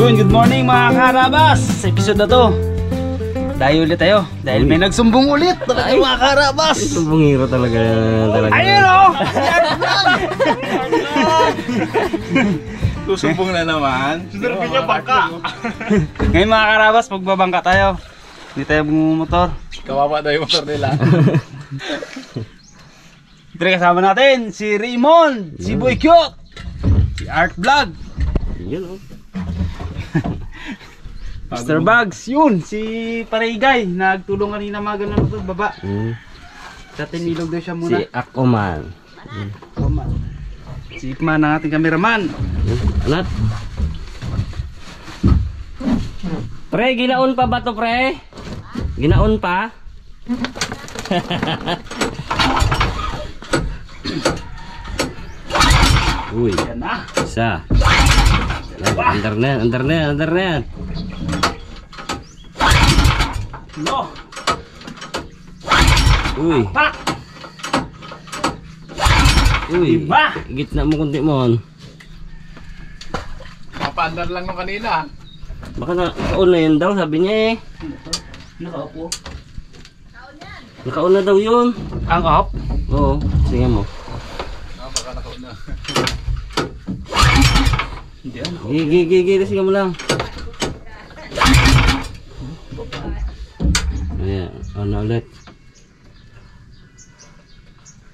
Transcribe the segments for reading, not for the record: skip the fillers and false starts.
Yun, good morning mga karabas. Sa episode na to, dahil ulit tayo. Dahil may nagsumbong ulit talaga mga karabas. Sumbong hero talaga. Ayun o! Susumbong na naman. Sinurbi niya bangka. Ngayon mga karabas, magbabangka tayo. Hindi tayo bumomotor. Kawawa daw yung motor nila. Pero kasama natin si Raymond, si Boy Cute, si Art Vlog. Yun o. Mr. Bugs, yun, si Pareygay. Nagtulong kanina mga ganun ito, baba. Sa tinilog daw siya muna. Si Akoman. Si Ikman ang ating cameraman. Alat. Pre, ginaon pa ba to pre? Ginaon pa? Uy, Yan na. isa. Under na yan. No. Uy. Pa. Uy. Diba? Gitna mo kunti mo. Mapa-under lang nung kanina. Baka nakaon na yun daw, sabi niya eh. Nakaupo. Nakaon na daw yun. Ang up. Oo, sige mo. Baka nakauna. Hindi yan. Gigi, sige mo lang. Ayan, ano ulit.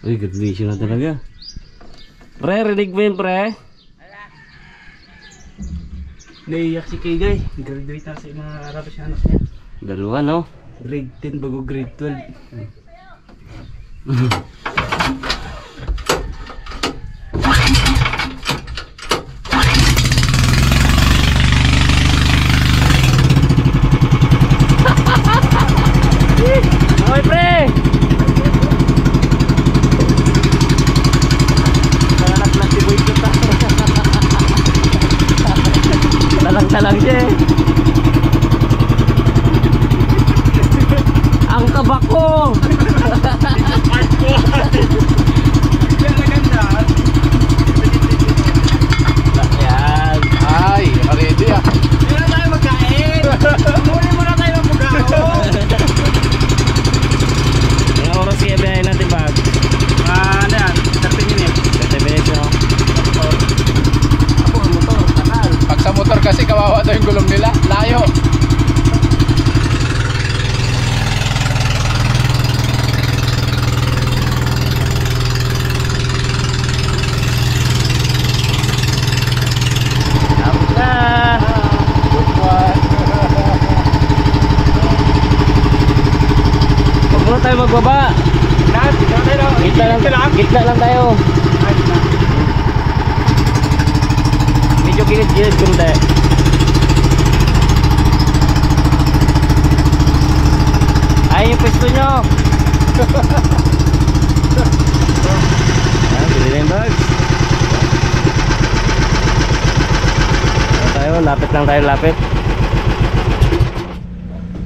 Uy, good vision na talaga. Pre, rinig mo yun pre. Naiyak si Kigay. Graduate na sa mga karabas yung anak niya. Dalawa no? Grade 10 bago grade 12. Hoy pre! Nalak na si Boy Cute. Talang siya eh. Ang kabako! Yan na ganda. Yan. Ay, ready ah. Hindi na tayo magkain. Muli muna tayo ng bugao. Ilang oras kaya biyahe natin bag? Ano yan? 30 minutes. 30 minutes no? Ako ang motor. Takal. Pag sa motor kasi kawawa daw yung gulong nila. Layo. Tapos na! Huwag muna tayo magbaba. Gitna lang tayo. Medyo gilid-gilid kundi. Ay, yung pwesto nyo. Ayan, bili na yung bags. Tayo, lapit.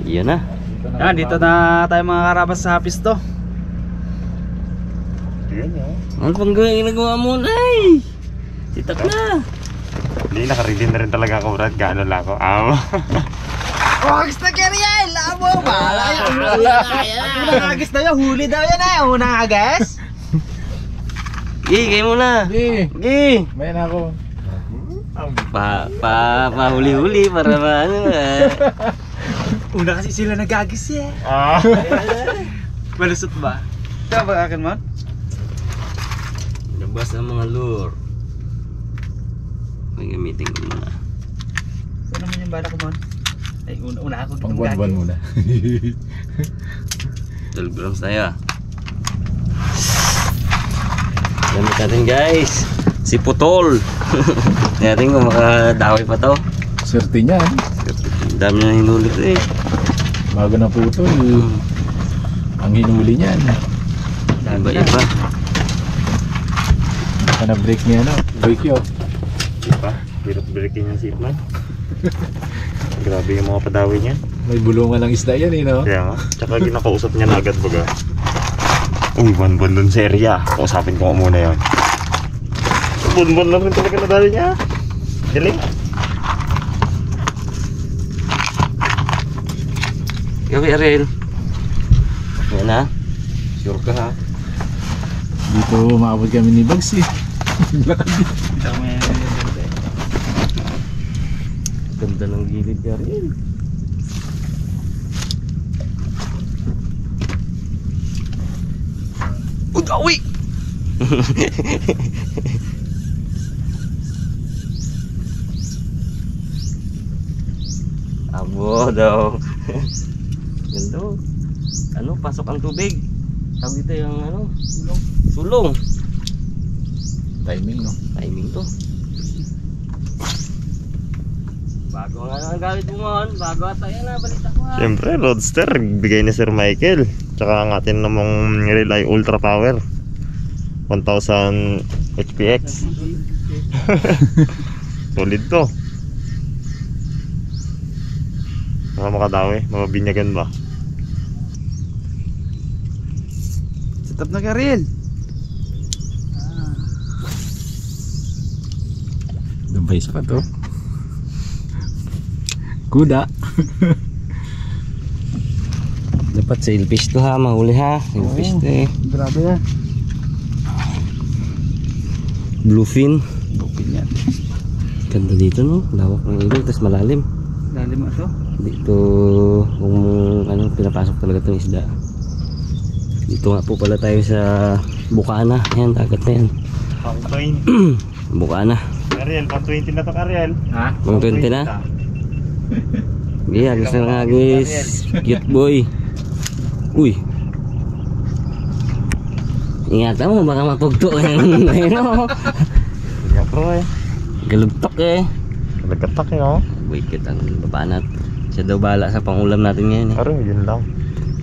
Iyon na. Yan, dito na tayo mga karabas sa pisto. Ano pang ginagawa mo? Ay! Sitak na. Hindi, nakaready na rin talaga ako, Brad. Gano'n lang ako. Agis na Keriel! Labo! Unang agis na yun, huli daw yan eh. Unang agis. Kayo muna. Sige. Mayan ako. Huli-huli para ano Una kasi sila nag-agis eh. Malusot ba? Ito ba akin mo? Labas ang mga lure. May gamitin ko muna. Ito naman yung bala ko mo. Ay, una ako Pang buwan muna. 12 grams tayo. Gamit natin guys. Si Putol. Natin kung makadaway pa to. Swerte niyan. Dami na hinuli to eh. Bago na putol. Ang hinuli niyan. Iba. Baka na break niya no. Break yun. Diba? Hirap breaking yung seatman. Grabe yung mga padawi niya. May bulungan ng isda yan eh no. Kaya nga. Tsaka ginakausap niya na agad baga. Uy, buwan-buwan dun sa area. Kausapin ko muna yun. Buwan-buwan lang rin talaga nadali niya. Galing. Gabi, Ariel. Yan na. Sure ka ha? Dito maabot kami ni Bags eh. Ganda ng gilid ni Ariel. Udawi! Abo daw. Ganda. Ano, pasok ang tubig. Tawag dito yung ano, sulong. Timing, no? Timing to. Bago ang ano ang gamit mo ngayon. Bago ata yan na, balita ko ha. Siyempre, Roadster, bigay ni Sir Michael. Tsaka ang atin namang Relay Ultra Power. 1000 HPX. Solid to. Mga makadawi, mga binyagan ba? Set up na ka, Ariel. Dubai sa ka to. Kuda. Dapat sa ilfish to ha, mahuli ha. Ilfish to eh. Grabe yan. Bluefin. Bukid yan. Ganda dito no, lawak ng ilog, tapos malalim. Lalim mo ito. Dito kung ano pinapasok talaga itong isda. Dito nga po pala tayo sa Bukana. Yan, dagat na yan. Pang 20. Bukana. Ariel, pang 20 na to, Ariel. Ha? Mga 20 na. Yeah, gusto na nga guys. Cute boy. Uy. Ingatan mo, baka mapugto yung ano. Kaya pro eh. Galugtok eh. Nagkatak eh, oh. Wicked ang babanat. Siya daw bahala sa pangulam natin ngayon eh. Aray, yun lang.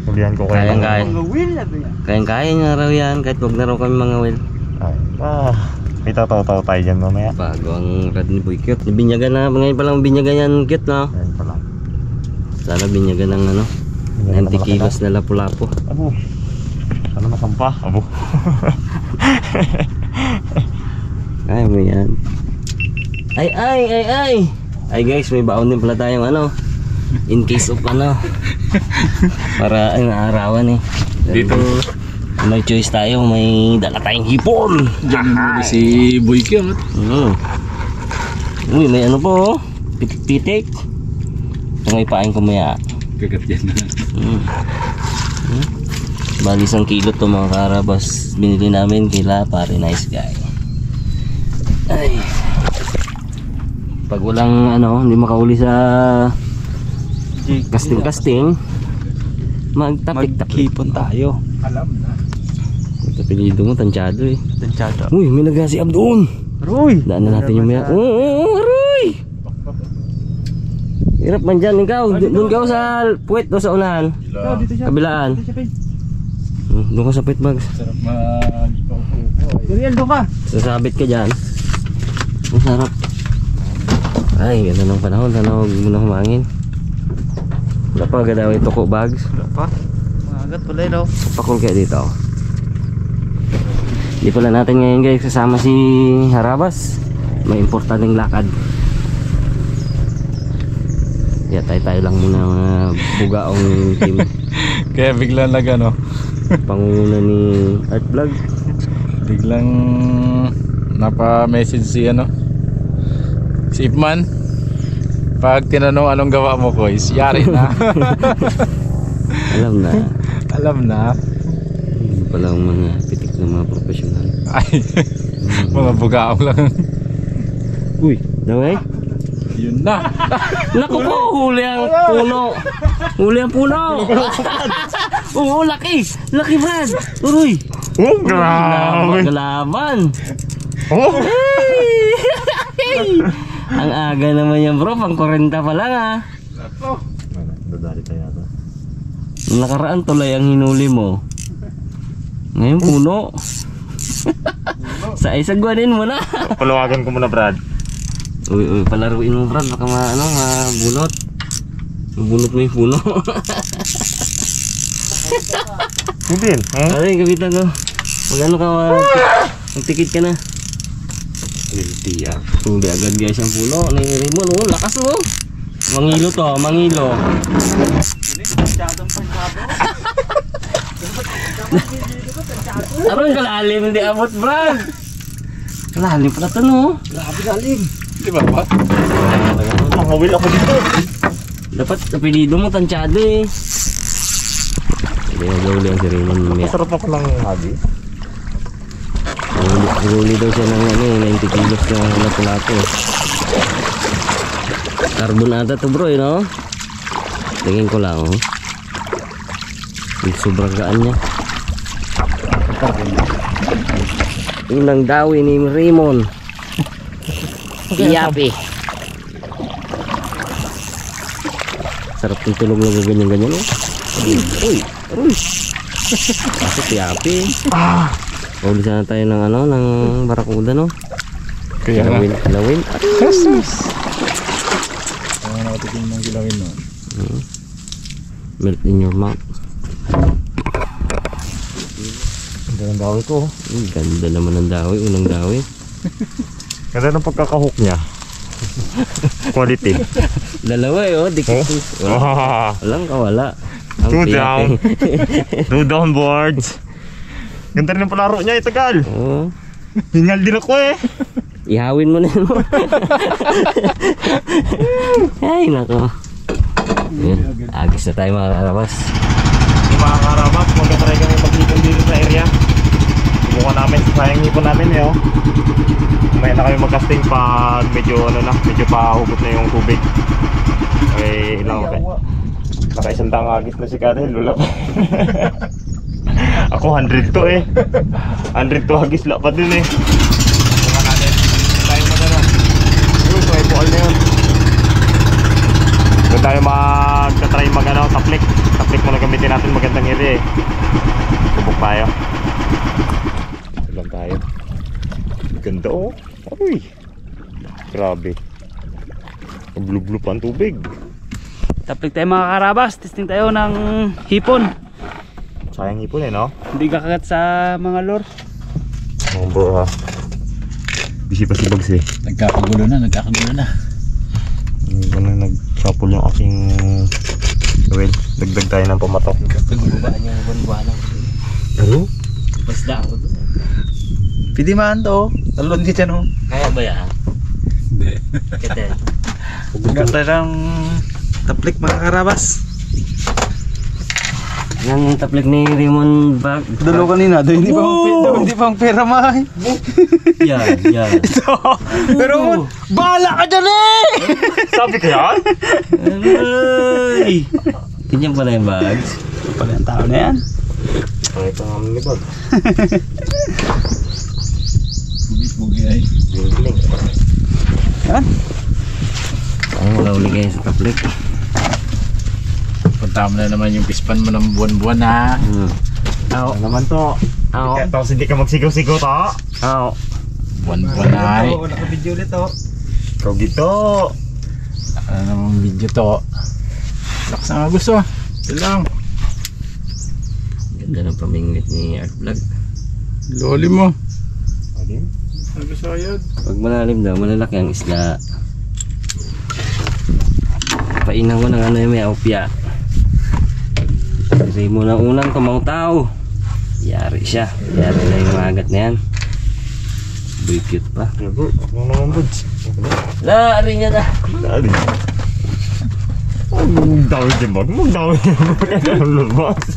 Hulihan ko kayo. Kayang-kaya. Mga wheel na ba yan? Kayang-kaya nga raw yan, kahit wag na raw kami mga well. Ay, may tataw-taw tayo dyan mamaya. Bago ang rad ni Boy Cute. Binyagan na, ngayon pa lang binyagan yan Cute no? Ayan pala. Sana binyagan ng ano, 90 kilos na lapu-lapu. Abo. Sana masampa. Abo. Ay mo yan. Ay guys, may baon din pala tayong ano, in case of ano, para ay naarawan eh. Dito. May choice tayo, may dala tayong hipon. Diyan na si Boy Kiot. Uy, may ano po, pitik-pitik. Ito nga ipain ko maya. Kagat yan na. Bali 1 kilo to mga karabas. Binili namin kila pare nice guy. Ay. Pag walang ano, hindi makauli sa casting, magtapik-tapik tayo. Alam na. Ito pilido mo, tansyado eh. Tansyado. Uy, may nagasi up doon. Roy! Daan na natin yung maya. Oo, Roy! Hirap man dyan, ikaw. Doon ka sa puwet o sa unahan. Oh, dito siya. Kabilaan. Dito siya, Pin. Doon ka sa puwet bags. Sarap mag-paupo. Ariel, doon ka. Sasabit ka dyan. Ang sarap. Ay, ganda ng panahon. Sana huwag muna humangin. Wala pa, ganda yung tuko bags. Wala pa. Magat pala yun, oh. Pakul kaya dito. Hindi pala natin ngayon guys kasama si Harabas. May importanteng lakad. Kaya tayo lang muna mga bugaong team. Kaya biglang ano, Panguna ni Art Vlog. biglang napa-message si ano, si Ipman. Pag tinanong anong gawa mo ko, is yari na. Alam na. Alam na. Hindi pala ang mga pitik na mga profesional. Ay, mga bugaong lang. Uy, daway? Yun na. Naku po, huli ang puno. Huli ang puno. Oo, laki. Laki Brad. Uy. Oh, grabe. Galaman. Oh. Ang aga naman yan bro, pang 40 pa lang ha. Dadali tayo ata. Nakaraan tulay ang hinuli mo. Ngayon puno. Sa isagwanin mo na. Palawagan ko muna, Brad. Uy, palaruin mo Brad, baka mabunot. Mabunot mo yung puno. Hindi. Ay, kapitan ko. Magano ka, magtikit ka na. Guilty yan. Huli agad guys ang puno. Nangyari mo, no? Lakas mo. Mangilo to, mangilo. Tansyadong pansyado. Aron kalalim hindi abot, Brad. Kalalim pala to, no? Grabe lalim. Di ba ba? Nakawil ako dito. Dapat apelido mo tansyado eh. Hindi na gawin yan si Raymond mamaya. Masarap ako ng hagi. Huli daw siya ng 90 kilos na lato-lato. Carbon ata to bro, no? Tingin ko lang, oh. Sobrang gaan niya. Yun ang dawi ni Raymond. Iyapi. Sarap yung tulog na ganyan-ganyan, oh. Uy. Pasok iyapi. Uli sana tayo ng ng barakuda, no? Kaya nga. Kilawin. Jesus! Ang nakatikin ng kilawin nun. Melt in your mouth. Ganda ng dawi ko. Ganda naman ng dawi, unang dawi. Ganda ng pagkakahook niya. Quality. Dalawa eh, oh, dikit. Walang kawala. Ang Two down. piyate. 2 down boards. Ganda rin ang palaro niya, itagal. Oo. Hingal din ako eh. Ihawin mo na yun. Ay, nako. Ayan, agis na tayo mga karabas. Yung mga karabas, magkatry kami maghipon dito sa area. Subukan namin, sayang hipon namin eh oh. May na kami mag-casting pag medyo medyo pahugot na yung tubig. Okay, ilang okay. Naka-isang agis na si Karel, lula pa. Ako 100 to eh. 100 to hagis la pa din eh. Subukan natin. Tayo magano. Uy, so ipukal na yun. Kung tayo magta-try taplik. Taplik muna gamitin natin, magandang area eh. Subok tayo. Ito lang tayo. Ganda oh. Uy. Grabe. Blue pa ang tubig. Taplik tayo mga karabas. Testing tayo ng hipon. Sayang hipon eh no? Hindi kakagat sa mga lure. Oh bro ha. Busy pa si Bugs eh. Nagkakagulo na. Nag-shuffle yung aking well, dagdag tayo ng pamatok. Bubaan yung buwan-buwan. Ano? Basta ako doon. Pwede man to. Talon ka dyan oh. Kaya ba yan? Hindi. Kete. Ganda ng taplik mga karabas. Yan yung taplik ni Raymond Bag. Dalo kanina, hindi pang pera mahay. Yan. Pero bahala ka dyan eh! Sabi ka yan? Ay! Ganyan pala yung bags. Pala yung tao na yan. Ito nga ni Bag. Bugi ay. Bling. Yan. Ang wala uli kayo sa taplik. Punta mo na naman yung pispan mo ng buwan-buwan ha. Ano naman to? Ako. Tapos hindi ka magsigaw-sigaw to? Ako. Buwan-buwan ay. Wala ka video ulit oh. Ikaw gito. Ano namang video to. Lakas nga gusto. Ito lang. Ganda ng pamingwit ni Art Vlog. Loli mo. Alim? Ano gusto yun? Pag malalim daw, malalaki ang isda. Painang ko ng yung may opya. Kasi mo na unang tumangtaw. Yari siya. Yari na yung agat na yan. Boy cute pa. Yago, ako naman Buds. Lari niya na. Dali. Magdawin din Bag. Magdawin din Bag. Ang lumabas.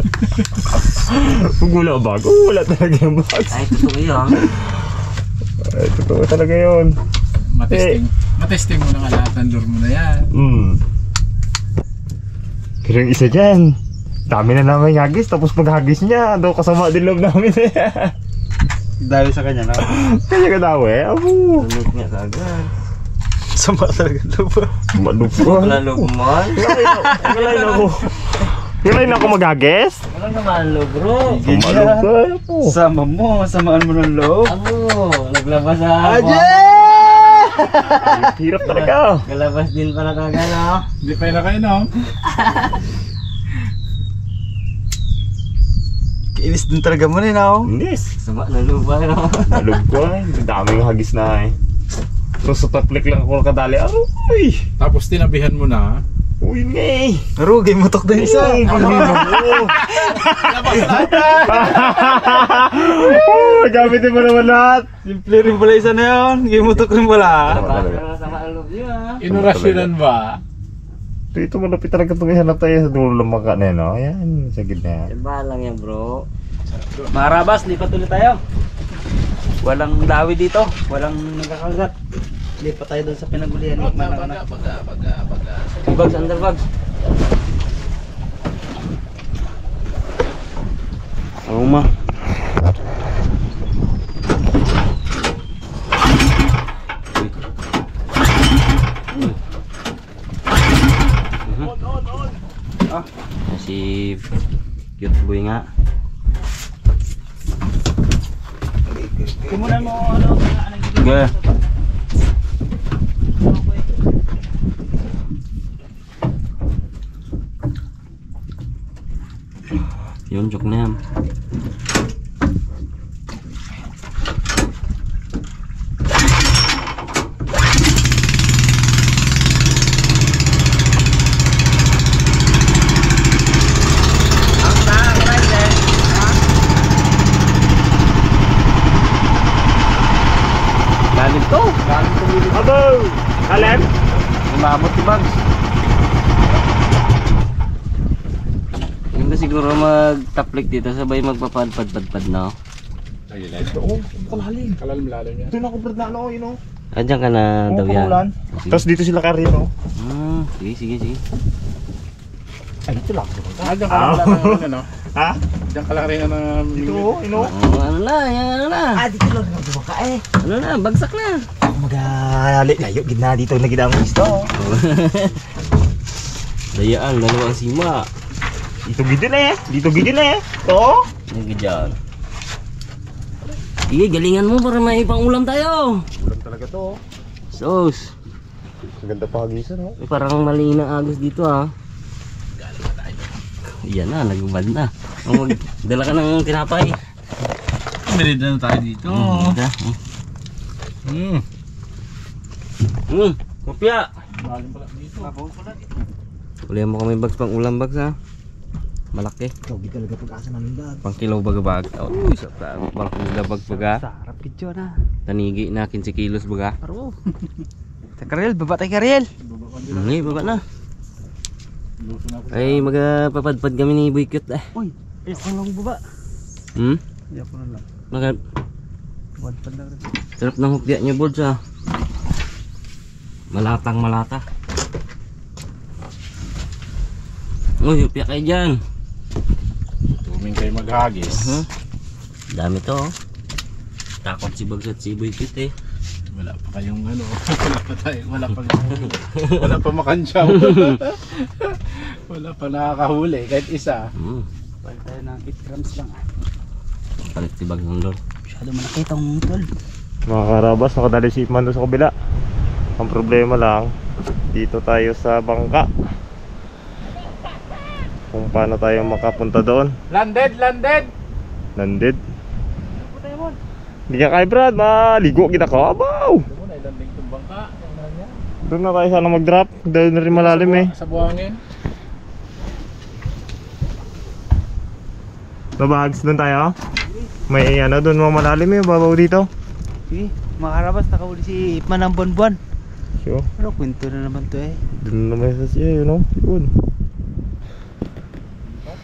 Kung wala Bag, wala talaga yung Bag. Ay, totoo yun. Ay, totoo talaga yun. Matesting mo na nga lahat ng lure mo na yan. Pero yung isa dyan, dami na namin hagis, tapos paghagis niya, daw kasama din loob namin eh. Dahil sa kanya na. Kanya ka daw eh, abo. Tulog niya kagad. Sama talaga lupa. Malupon. Wala lugman. Galay na ako. Galay na ako maghagis. Wala naman lo bro. Malupon po. Sama mo, samaan mo ng loob. Ano? Naglabas sa Hirap talaga. Galabas din pala kagad no? Hindi pa na kayo no? Inis din talaga mo rin ako. Inis. Sama na lupa no? Malupon. Daming hagis na eh. Tapos sa taplik lang ako kadali. Aroy. Tapos tinabihan mo na. Uy, ngay! Arugay mo tok din isa. Gamitin mo naman lahat. Simple rin pala isa na yun. Gimutok rin pala. Sama ang loob niyo ah. Inurasyonan ba? Ito malapit talaga itong ihanap tayo sa dulo ng maka na yun, no? Ayan, sa gitna. Iba lang yan bro. Mga Rabas, lipat ulit tayo. Walang dawi dito. Walang nagkakagat. Lipat tayo doon sa pinagulihan. Baga. Bags, underbags. Oo ma. Si cute boy nga. Kumunan mo ano. Sige. Yun, joke na yan. Lalim to. Abo! Kalem! Umabot si Bags. Ganda siguro mag-taplik dito, sabay magpapadpad-padpad na. Ay, lalim. Oo, kalalim. Kalalim yan. Ito na kumprat na ano, yun o. Andiyan ka na daw yan. Sige. Tapos dito sila karin, no? Sige. Ay, ito lang. Diyan ka lang rin ano? Ha? Diyan ka lang rin ano? Ito, ino? Ano na. dito lang ako baka eh. Ano na, bagsak na. Magali kayo, gina dito na gina ang gusto. Dayaan, dalawang sima. Dito gidin eh. Dito gidin eh. Oo. Nagidyan. Sige, galingan mo para may pang ulam tayo. Ulam talaga to. Sos. Ang ganda pa hagisan, no? Parang mali na agos dito ah. Yan na, nagubad na. Dala ka ng tinapay. Merida na tayo dito. Ganda. Kopya. Lalim pala dito. Ulihan mo kami bags pang ulam bags ha. Malaki. Hindi talaga pag-asa namin dad. Pang kilaw baga bag. Uy, sa malaki na bag baga. Sarap video na. Tanigi na 15 kilos baga. Aro. Sa Karel, baba tayo Karel. Ngay, baba na. Ay, magpapadpad kami ni Boy Cute eh. Uy, ayoko lang baba. Ayoko na lang. Bakit? Wadpad lang rin. Sarap ng hukya niyo, Bods ah. Malatang malata. Uy, hukya kayo dyan. Tuming kayo maghagis. Dami to oh. Takot si Bags at si Boy Cute eh. Wala pa kayong ano. Wala pa makansyaw. Wala pa nakakahuli kahit isa. Balik tayo ng 8 grams lang. Palit si Bags ng lord. Masyado malaki itong tol. Mga karabas, nakadali si Ipman doon sa kabila. Ang problema lang, dito tayo sa bangka. Kung paano tayo makapunta doon. Landed! Landed. Hindi ka kay Brad, maligo kita ka. Abaw! Doon mo na ilanding itong bangka. Doon na tayo sana mag-drop. Dahil na rin malalim eh. Sa buhangin. Babags doon tayo. May ano doon mga malalim eh, babaw dito. Sige, mga Karabas, nakauli si Ipman ng buwan-buwan. Sure. Pero kwento na naman to eh. Doon naman sa siya, yun o. Yun.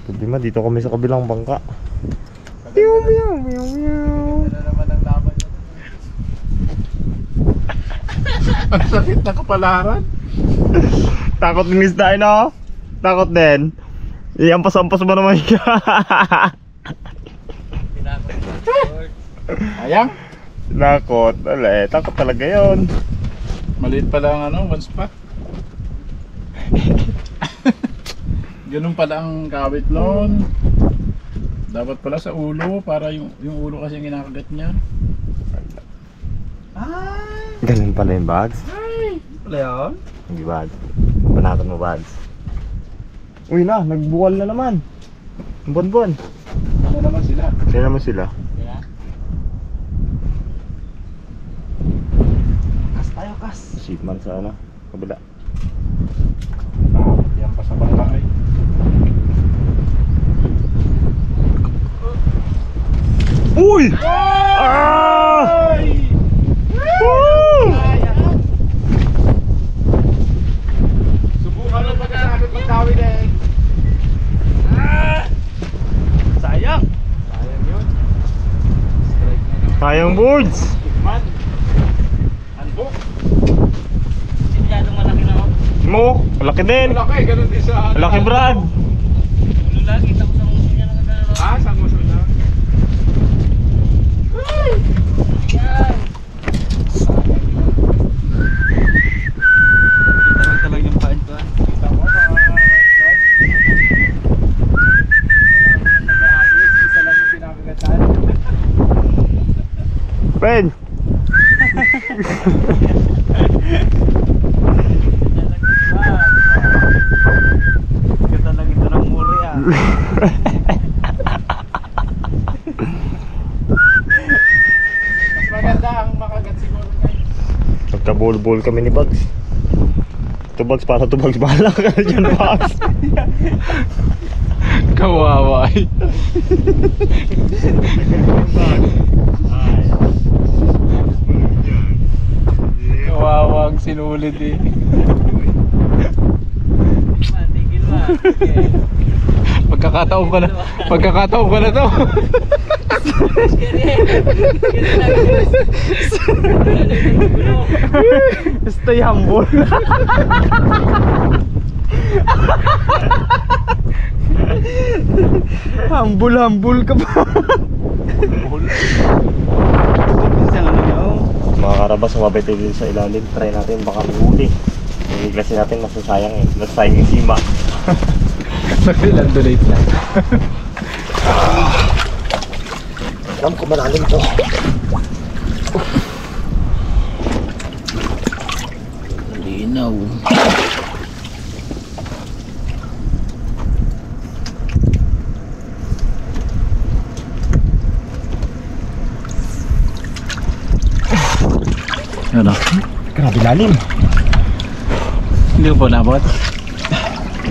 Problema, dito kami sa kabilang bangka. Meow. Ano naman ang laban niya? Ang sakit na kapalaran. Takot din isda no? Takot din. Iampas-ampas mo naman siya. Ayang? Takot. Wala eh. Takot talaga yun. Maliit pala ang ano, one spot. Ganun pala ang kawit noon. Dapat pala sa ulo para yung ulo kasi ang kinakagat niya. Ganun pala yung bags. Wala yun? Hindi bags. Panatan mo bags. Uy na, nagbuwal na naman. Bon-bon. Ano naman sila? Kaya naman sila. Kas tayo, kas. Shipman sa ano, kabila. Lampas sa bangka ay. Uy! Ah! Woo! Subukan mo pagkakabit magtawid eh. Sayang. Sayang yun. Sayang boards! Tikman. Anbok. Siniladong malaki na ako. Mo, malaki din. Malaki, ganun din sa... Malaki Brad. Ulo lang, kita ko sa muso niya na kagano. Ah, sa muso lang. Yan. Kita lang talaga yung paan ko. Kita mo mga Lord. Kailangan mo nang mag-aagis. Isa lang yung pinakagatan. Ben! Kita lang ito ng muri ah. Mas maganda ang makagat siguro ngayon. Nagka-bol-bol kami ni Bugs. Ito Bugs, para to Bugs. Bahala ka na dyan Bugs. Kawawa eh. Kawawa ang sinulit eh. Tigil ma. Pagkakataon ko na. Pagkakataon ko na to. Stay humble. Humble ka pa. Mga karabas, sumabay tayo dito sa ilalim. Try natin, baka may huli. Yung iglasin natin, masasayang eh. Nasayang yung sima. Nag-landolate lang. Alam ko malalim to. Linaw. Ano? Grabe lalim. Hindi ko po nabot.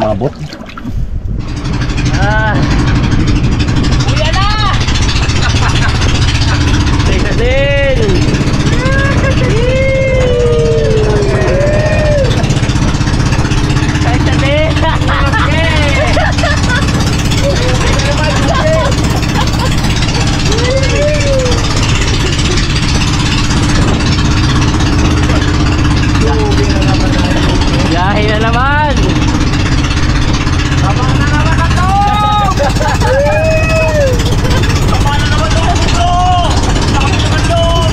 Mabot. Ah. Uya na! Teka din! Teka din! Yahin na naman! Tama na naman ako! Tama na naman ako! Tama na naman doon!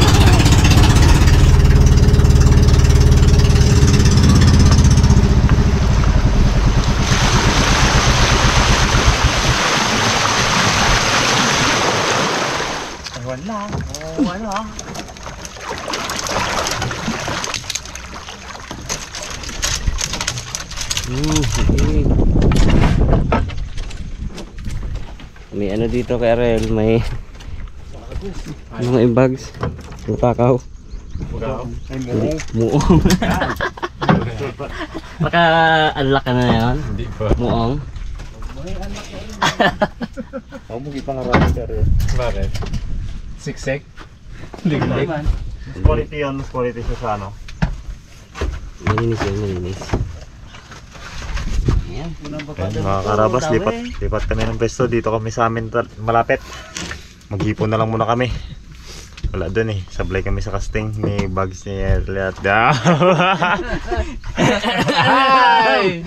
Wala. Wala. Okay. May ano dito kay Ariel, may mga bags. Takaw. Ay mo. Muong. Naka-unlock ka na yan. Hindi pa. Muong. Ako mo ipangarami ka rin. Bakit? Siksek? Liglig? Mas quality yun, mas quality siya sa ano. Malinis yun, malinis. Ayan, punang Ayan, mga karabas, lipat kami ng pwesto. Dito kami sa amin malapit. Maghipon na lang muna kami. Wala dun eh, sablay kami sa casting. May bags ni Erliat. Ay!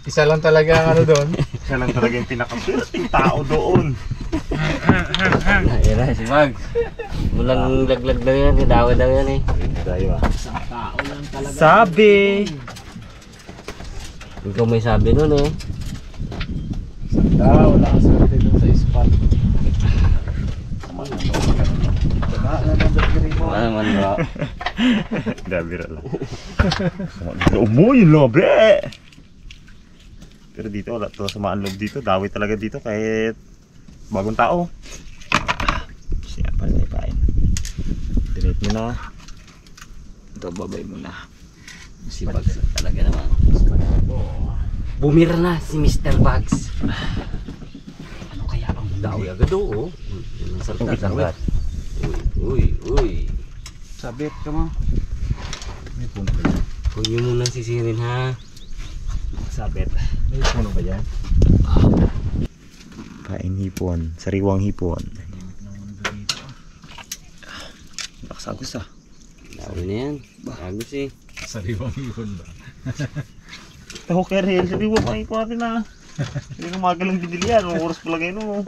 Isa lang talaga ang ano doon. Siya lang talaga yung pinakaswerteng tao doon. Ayan na, si Mags. Walang laglag daw yan, dawa daw yan eh. Tayo ah. Sabi! Ikaw may sabi nun eh. Wala kang swerte doon sa spot. Wala naman bro. Dabira lang. Umuy, lobe! Pero dito wala to sumaan loob dito. Dawit talaga dito kahit bagong tao. Siya pa rin ipain. Delete mo na. Ito babay mo na. Si Mags talaga naman. Bumira na si Mr. Bugs. Ano kaya ang dawi agad oh? Ang sarap. Uy. Sabit ka mo. May puno ba yan? Huwag niyo munang sisirin ha. Sabit. May puno ba yan? Kain hipon, sariwang hipon. Lakas-agos ah. Dawi na yan. Agos eh. Sariwang hipon ba? Taho kaya real, sariwang hipon natin ah. Hindi na magalang bidili yan, ang oras pala ngayon oh.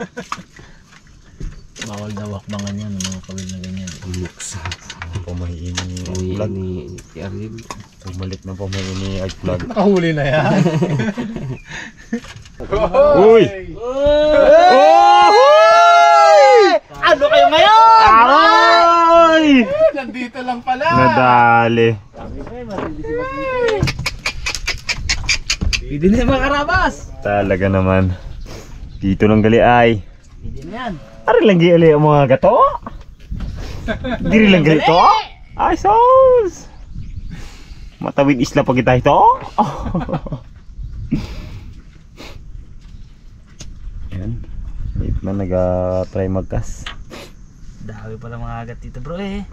Bawal daw wakbangan yan, mga kawil na ganyan. Umuksa. Pamahiin ni Uy, Vlog. ni si Arlib. Pumalit na pamahiin ni Art Vlog. Nakahuli na yan. Uy! Ano kayo ngayon? Aray! Nandito lang pala. Nadali. Pwede na yung mga karabas. Talaga naman. Dito lang gali ay. Pwede na yan. Ari lang gali ang mga gato. Diri lang gali to. Ay sos. Matawid isla pa kita ito. Yan. Ito na nag-try magkas. Dami pala mga agat dito bro eh.